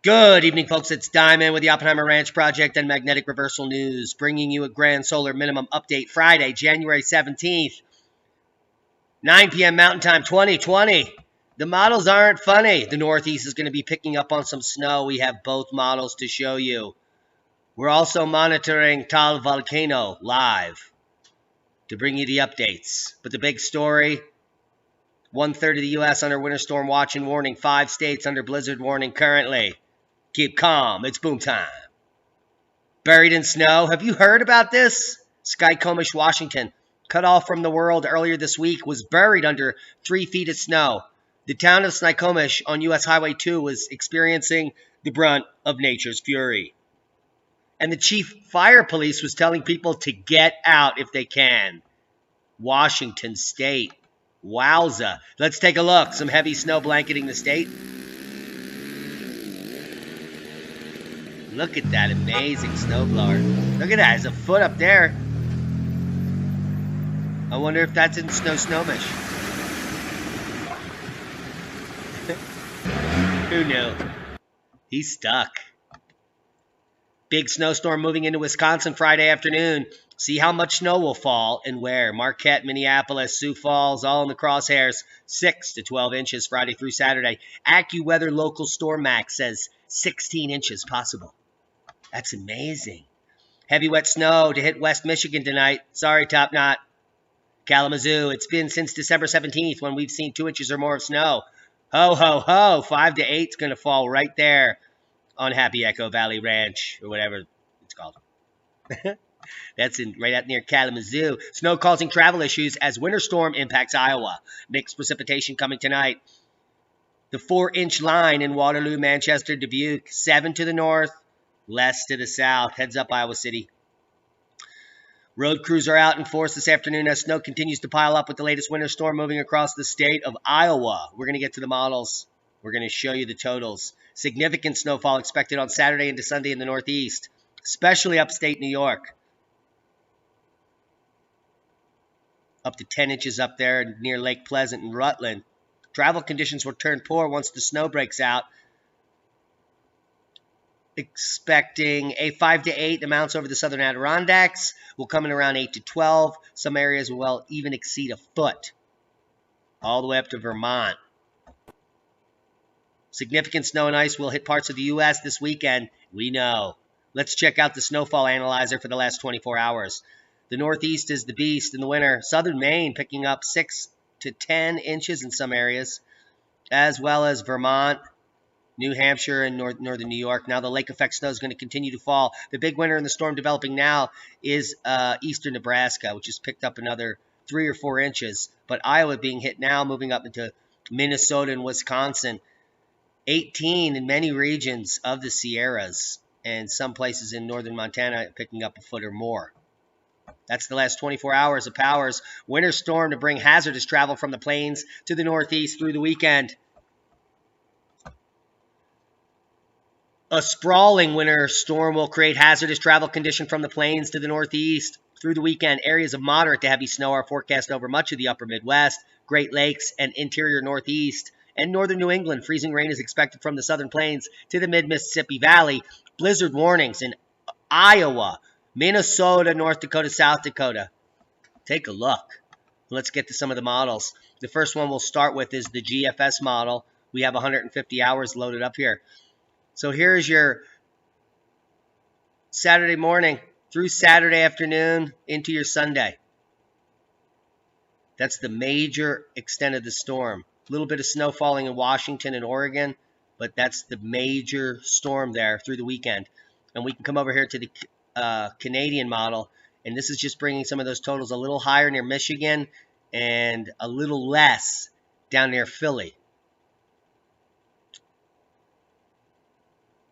Good evening, folks. It's Diamond with the Oppenheimer Ranch Project and Magnetic Reversal News, bringing you a grand solar minimum update Friday, January 17th, 9 p.m. Mountain Time 2020. The models aren't funny. The Northeast is going to be picking up on some snow. We have both models to show you. We're also monitoring Tal Volcano live to bring you the updates. But the big story, 1/3 of the U.S. under winter storm watch and warning, 5 states under blizzard warning currently. Keep calm. It's boom time. Buried in snow. Have you heard about this? Skycomish, Washington, cut off from the world earlier this week, was buried under 3 feet of snow. The town of Skycomish on U.S. Highway 2 was experiencing the brunt of nature's fury. And the chief fire police was telling people to get out if they can. Washington State. Wowza. Let's take a look. Some heavy snow blanketing the state. Look at that amazing snowblower. Look at that. There's a foot up there. I wonder if that's in Snowish. Who knew? He's stuck. Big snowstorm moving into Wisconsin Friday afternoon. See how much snow will fall and where. Marquette, Minneapolis, Sioux Falls, all in the crosshairs. 6 to 12 inches Friday through Saturday. AccuWeather Local Storm Max says 16 inches possible. That's amazing. Heavy wet snow to hit West Michigan tonight. Sorry, Top Knot. Kalamazoo, it's been since December 17th when we've seen 2 inches or more of snow. Ho, ho, ho. 5 to 8 is going to fall right there on Happy Echo Valley Ranch, or whatever it's called. That's right out near Kalamazoo. Snow causing travel issues as winter storm impacts Iowa. Mixed precipitation coming tonight. The 4-inch line in Waterloo, Manchester, Dubuque. 7 to the north, less to the south. Heads up, Iowa City. Road crews are out in force this afternoon as snow continues to pile up with the latest winter storm moving across the state of Iowa. We're going to get to the models. We're going to show you the totals. Significant snowfall expected on Saturday into Sunday in the Northeast, especially upstate New York. Up to 10 inches up there near Lake Pleasant and Rutland. Travel conditions will turn poor once the snow breaks out. Expecting a 5 to 8 amounts over the southern Adirondacks. Will come in around 8 to 12. Some areas will even exceed a foot. All the way up to Vermont. Significant snow and ice will hit parts of the U.S. this weekend. We know. Let's check out the Snowfall Analyzer for the last 24 hours. The Northeast is the beast in the winter. Southern Maine picking up 6 to 10 inches in some areas, as well as Vermont, New Hampshire, and northern New York. Now the lake effect snow is going to continue to fall. The big winner in the storm developing now is eastern Nebraska, which has picked up another 3 or 4 inches. But Iowa being hit now, moving up into Minnesota and Wisconsin. 18 in many regions of the Sierras, and some places in northern Montana picking up a foot or more. That's the last 24 hours of Powers. Winter storm to bring hazardous travel from the plains to the Northeast through the weekend. A sprawling winter storm will create hazardous travel condition from the plains to the Northeast through the weekend. Areas of moderate to heavy snow are forecast over much of the upper Midwest, Great Lakes, and interior Northeast. And northern New England. Freezing rain is expected from the southern plains to the mid-Mississippi Valley. Blizzard warnings in Iowa, Minnesota, North Dakota, South Dakota. Take a look. Let's get to some of the models. The first one we'll start with is the GFS model. We have 150 hours loaded up here. So here's your Saturday morning through Saturday afternoon into your Sunday. That's the major extent of the storm. A little bit of snow falling in Washington and Oregon, but that's the major storm there through the weekend. And we can come over here to the Canadian model, and this is just bringing some of those totals a little higher near Michigan and a little less down near Philly.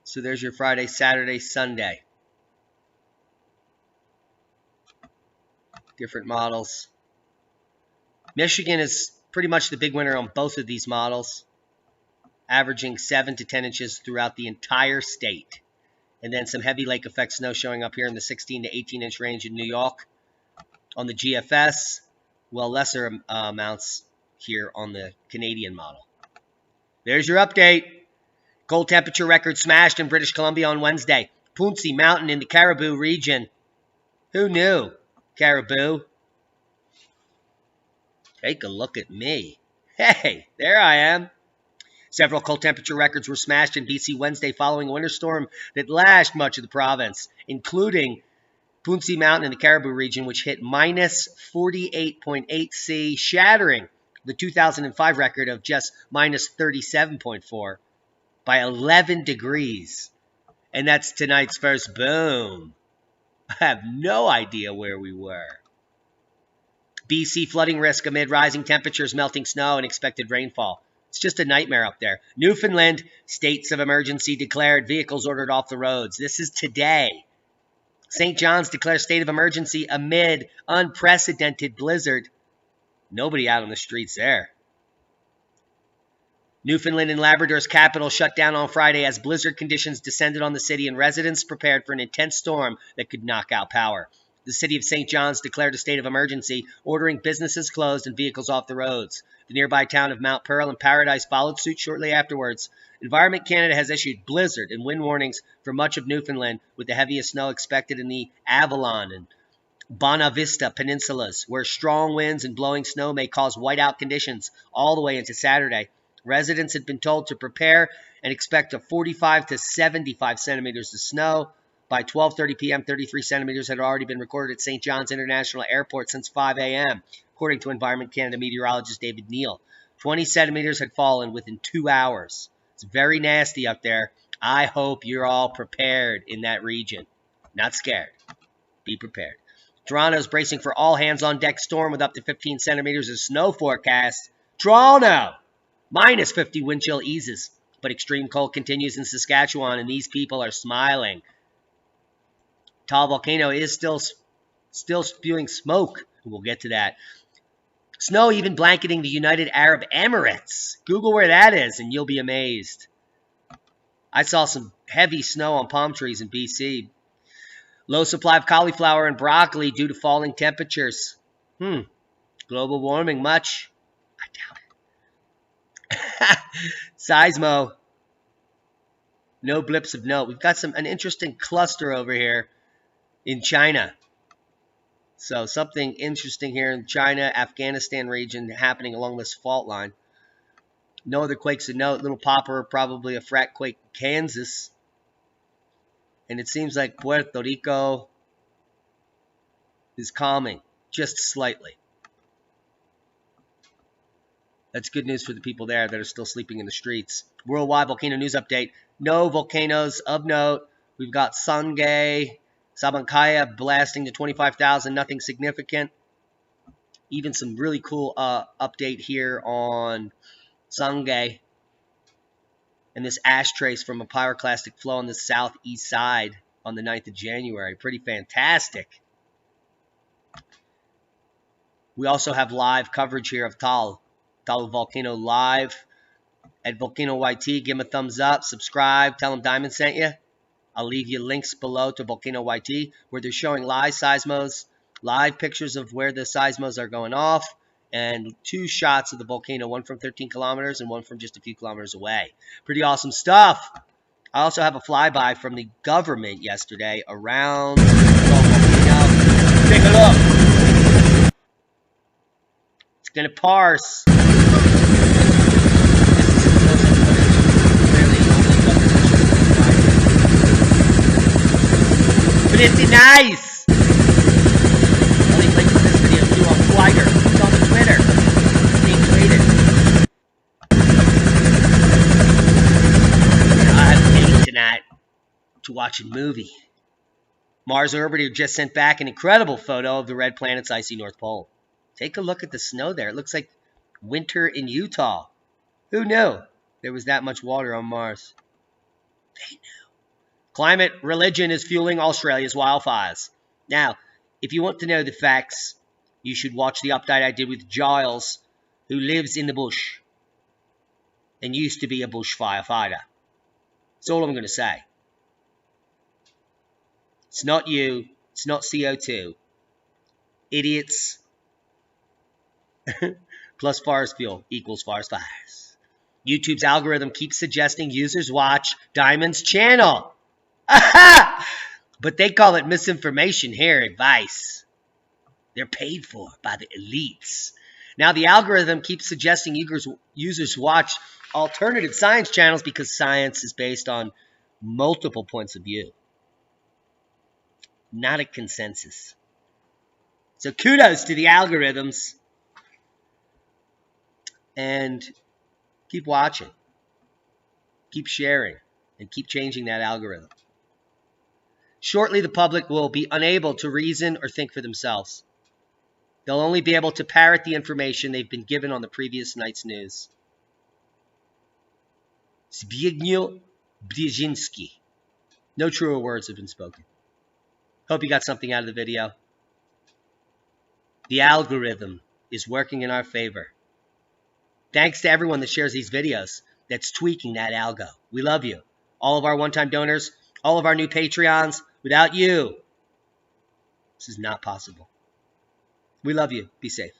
So there's your Friday, Saturday, Sunday. Different models. Michigan is pretty much the big winner on both of these models, averaging 7 to 10 inches throughout the entire state. And then some heavy lake effect snow showing up here in the 16 to 18 inch range in New York. On the GFS, well, lesser amounts here on the Canadian model. There's your update. Cold temperature record smashed in British Columbia on Wednesday. Punsi Mountain in the Caribou region. Who knew? Caribou. Take a look at me. Hey, there I am. Several cold temperature records were smashed in BC Wednesday following a winter storm that lashed much of the province, including Punsi Mountain in the Caribou region, which hit minus 48.8 C, shattering the 2005 record of just minus 37.4 by 11 degrees. And that's tonight's first boom. I have no idea where we were. BC flooding risk amid rising temperatures, melting snow, and expected rainfall. It's just a nightmare up there. Newfoundland, states of emergency declared, vehicles ordered off the roads. This is today. St. John's declares state of emergency amid unprecedented blizzard. Nobody out on the streets there. Newfoundland and Labrador's capital shut down on Friday as blizzard conditions descended on the city and residents prepared for an intense storm that could knock out power. The city of St. John's declared a state of emergency, ordering businesses closed and vehicles off the roads. The nearby town of Mount Pearl and Paradise followed suit shortly afterwards. Environment Canada has issued blizzard and wind warnings for much of Newfoundland, with the heaviest snow expected in the Avalon and Bonavista peninsulas, where strong winds and blowing snow may cause whiteout conditions all the way into Saturday. Residents had been told to prepare and expect a 45 to 75 centimeters of snow. By 12:30 p.m., 33 centimeters had already been recorded at St. John's International Airport since 5 a.m., according to Environment Canada meteorologist David Neal. 20 centimeters had fallen within 2 hours. It's very nasty up there. I hope you're all prepared in that region. Not scared. Be prepared. Toronto's bracing for all hands on deck storm with up to 15 centimeters of snow forecast. Toronto! Minus 50 wind chill eases, but extreme cold continues in Saskatchewan, and these people are smiling. Tall Volcano is still spewing smoke. We'll get to that. Snow even blanketing the United Arab Emirates. Google where that is, and you'll be amazed. I saw some heavy snow on palm trees in BC. Low supply of cauliflower and broccoli due to falling temperatures. Global warming much? I doubt it. Seismo. No blips of note. We've got an interesting cluster over here in China. So something interesting here in China, Afghanistan region happening along this fault line. No other quakes of note. Little popper, probably a frat quake in Kansas. And it seems like Puerto Rico is calming just slightly. That's good news for the people there that are still sleeping in the streets. Worldwide volcano news update. No volcanoes of note. We've got Sungay, Sabancaya blasting to 25,000. Nothing significant. Even some really cool update here on Sungay. And this ash trace from a pyroclastic flow on the southeast side on the 9th of January. Pretty fantastic. We also have live coverage here of Tal Volcano live at VolcanoYT. Give them a thumbs up, subscribe, tell them Diamond sent you. I'll leave you links below to VolcanoYT where they're showing live seismos, live pictures of where the seismos are going off, and 2 shots of the volcano, one from 13 kilometers and one from just a few kilometers away. Pretty awesome stuff. I also have a flyby from the government yesterday around the volcano. Take a look. It's going to parse. Pretty nice! I'll link to this video too on Twitter. It's on Twitter. watching movie. Mars Orbiter just sent back an incredible photo of the red planet's icy North Pole. Take a look at the snow there. It looks like winter in Utah. Who knew there was that much water on Mars? They knew. Climate religion is fueling Australia's wildfires. Now, if you want to know the facts, you should watch the update I did with Giles, who lives in the bush and used to be a bush firefighter. That's all I'm going to say. It's not you. It's not CO2. Idiots plus forest fuel equals forest fires. YouTube's algorithm keeps suggesting users watch Diamond's channel. But they call it misinformation here at Vice. They're paid for by the elites. Now the algorithm keeps suggesting users watch alternative science channels because science is based on multiple points of view, not a consensus. So kudos to the algorithms. And keep watching, keep sharing, and keep changing that algorithm. Shortly, the public will be unable to reason or think for themselves. They'll only be able to parrot the information they've been given on the previous night's news. Zbigniew Brzezinski. No truer words have been spoken. Hope you got something out of the video. The algorithm is working in our favor. Thanks to everyone that shares these videos that's tweaking that algo. We love you. All of our one-time donors, all of our new Patreons. Without you, this is not possible. We love you. Be safe.